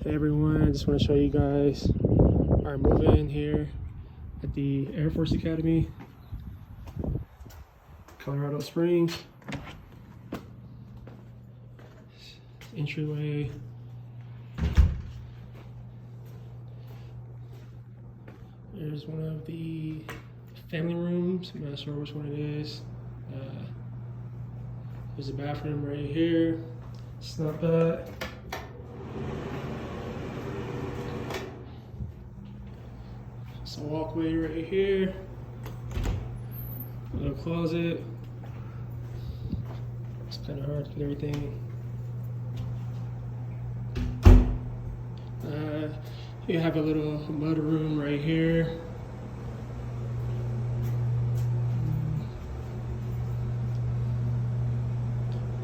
Hey everyone, I just want to show you guys our move-in here at the Air Force Academy, Colorado Springs. Entryway. There's one of the family rooms. I'm not sure which one it is. There's a bathroom right here. It's not bad. It's a walkway right here. A little closet. It's kind of hard to get everything. You have a little mud room right here.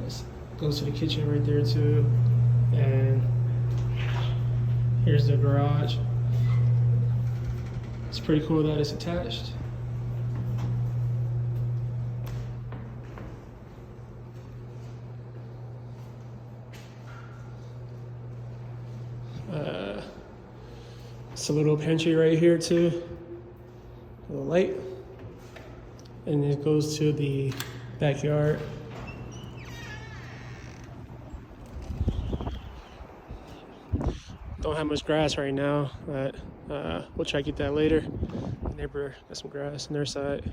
This goes to the kitchen right there too. And here's the garage. It's pretty cool that it's attached. It's a little pantry right here too, a little light, and it goes to the backyard. Don't have much grass right now, but we'll try to get that later. The neighbor got some grass on their side.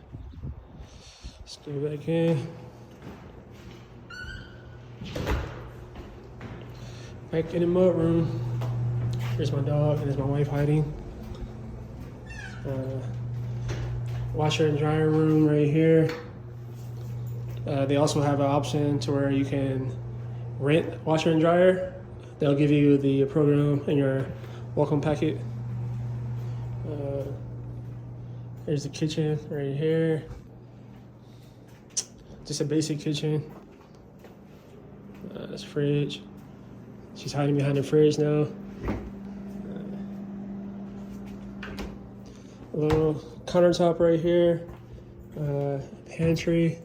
Let's go back in. Back in the mud room. Here's my dog, and there's my wife hiding. Washer and dryer room right here. They also have an option to where you can rent washer and dryer. They'll give you the program in your welcome packet. There's the kitchen right here. Just a basic kitchen. That's fridge. She's hiding behind the fridge now. A little countertop right here, pantry,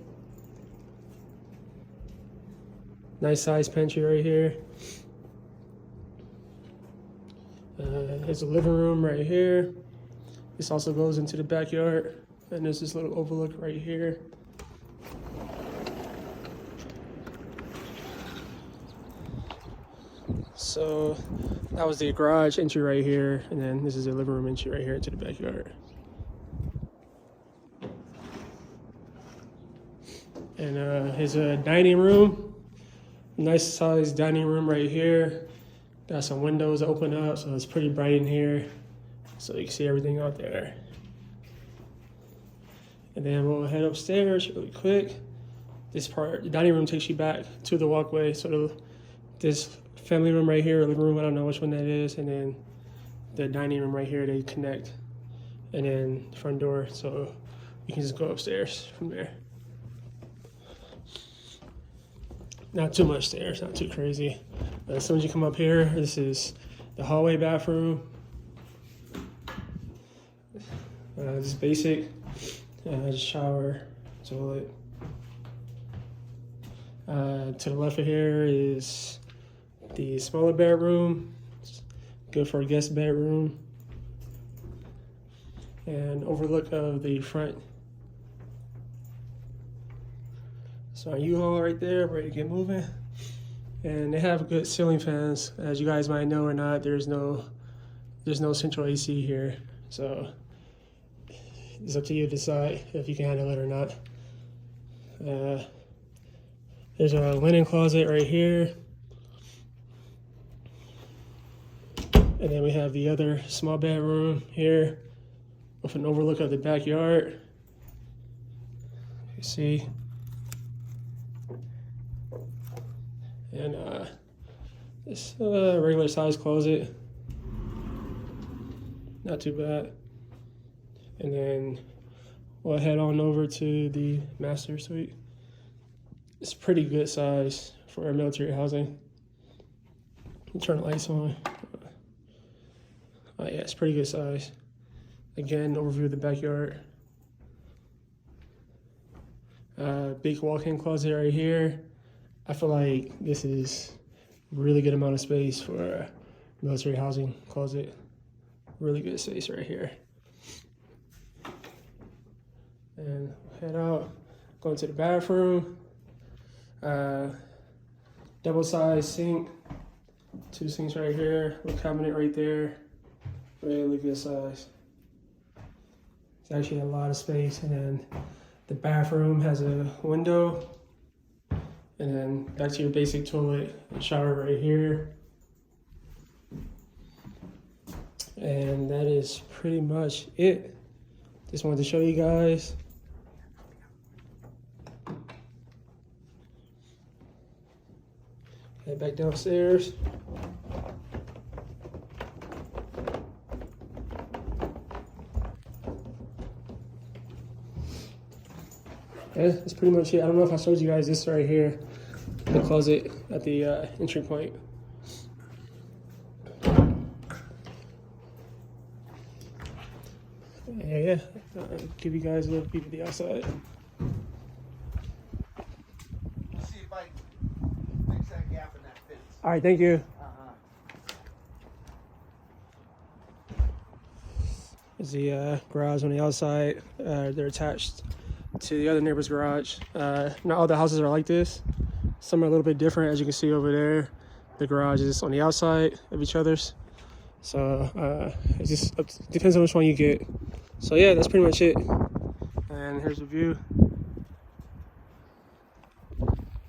nice size pantry right here. There's a living room right here. This also goes into the backyard, and there's this little overlook right here. So that was the garage entry right here, and then this is the living room entry right here into the backyard. And here's a dining room, nice sized dining room right here. Got some windows open up, so it's pretty bright in here, so you can see everything out there. And then we'll head upstairs really quick. This part, the dining room takes you back to the walkway, so this family room right here, or living room, I don't know which one that is, and then the dining room right here, they connect, and then the front door, so you can just go upstairs from there. Not too much stairs, not too crazy. As soon as you come up here, this is the hallway bathroom. Just basic, just shower, toilet. To the left of here is the smaller bedroom. It's good for a guest bedroom. And overlook of the front. So our U-Haul right there, ready to get moving. And they have good ceiling fans. As you guys might know or not, there's no central AC here. So it's up to you to decide if you can handle it or not. There's a linen closet right here. And then we have the other small bedroom here with an overlook of the backyard. You see. And this regular size closet. Not too bad. And then we'll head on over to the master suite. It's pretty good size for our military housing. Turn the lights on. Oh yeah, it's pretty good size. Again, overview of the backyard. Big walk-in closet right here. I feel like this is a really good amount of space for military housing closet. Really good space right here. And head out, go into the bathroom. Double-sized sink, 2 sinks right here, little cabinet right there. Really good size. It's actually a lot of space. And then the bathroom has a window. And then back to your basic toilet and shower right here. And that is pretty much it. Just wanted to show you guys. Head back downstairs. Yeah, that's pretty much it. I don't know if I showed you guys this right here, the closet at the entry point. Yeah, give you guys a little peek at the outside. See if I can fix that gap in that fence. All right, thank you. There's the garage on the outside. They're attached to the other neighbor's garage. Not all the houses are like this. Some are a little bit different, as you can see over there. The garage is on the outside of each other's. So it just depends on which one you get. So yeah, that's pretty much it. And here's the view.